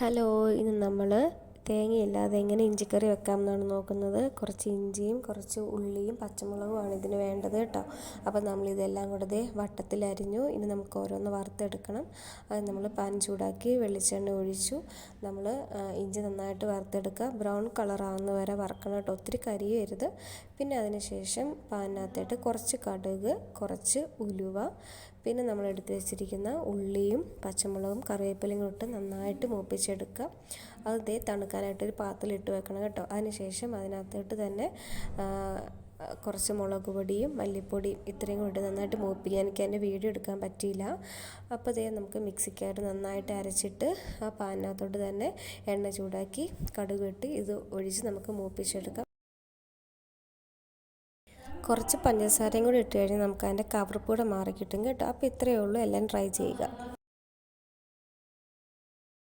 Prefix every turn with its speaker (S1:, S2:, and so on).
S1: Hello, ഇന്ന് നമ്മൾ തേങ്ങയില്ലാതെ എങ്ങനെ ഇഞ്ചിക്കറി വെക്കാമെന്നാണ് നോക്കുന്നത്. കുറച്ച് ഇഞ്ചിയും കുറച്ച് ഉള്ളിയും പച്ചമുളകുമാണ് ഇതിന് വേണ്ടത് കേട്ടോ. അപ്പോൾ നമ്മളിതെല്ലാം കൂടെ വട്ടത്തിലരിഞ്ഞു. ഇനി നമുക്ക് ഓരോന്ന് വറുത്തെടുക്കണം. അത് നമ്മൾ പാൻ ചൂടാക്കി വെളിച്ചെണ്ണ ഒഴിച്ചു. നമ്മൾ ഇഞ്ചി നന്നായിട്ട് വറുത്തെടുക്കുക. ബ്രൗൺ കളറാവുന്ന വരെ വറക്കണം കേട്ടോ, ഒത്തിരി കരിയരുത്. പിന്നെ അതിന് ശേഷം പാനിനകത്തായിട്ട് കുറച്ച് കടുക്, കുറച്ച് ഉലുവ, പിന്നെ നമ്മൾ എടുത്ത് വെച്ചിരിക്കുന്ന ഉള്ളിയും പച്ചമുളകും കറിവേപ്പിലയും ഇട്ട് നന്നായിട്ട് മൂപ്പിച്ചെടുക്കുക. അത് തണുക്കാനായിട്ടൊരു പാത്രത്തിലിട്ട് വെക്കണം കേട്ടോ. അതിനുശേഷം അതിനകത്തോട്ട് തന്നെ കുറച്ച് മുളക് പൊടിയും മല്ലിപ്പൊടിയും ഇത്രയും കൂടി നന്നായിട്ട് മൂപ്പിക്കുക. എനിക്ക് അതിൻ്റെ വീഡിയോ എടുക്കാൻ പറ്റിയില്ല. അപ്പോൾ നമുക്ക് മിക്സിക്കകത്ത് നന്നായിട്ട് അരച്ചിട്ട് ആ പാനിനകത്തോട്ട് തന്നെ എണ്ണ ചൂടാക്കി കടുക് ഇട്ട് ഇത് ഒഴിച്ച് നമുക്ക് മൂപ്പിച്ചെടുക്കാം. കുറച്ച് പഞ്ചസാരയും കൂടി ഇട്ട് കഴിഞ്ഞാൽ നമുക്ക് അതിൻ്റെ കവർ കൂടെ മാറി കിട്ടും കേട്ടോ. അപ്പോൾ ഇത്രയേ ഉള്ളൂ, എല്ലാം ട്രൈ ചെയ്യുക.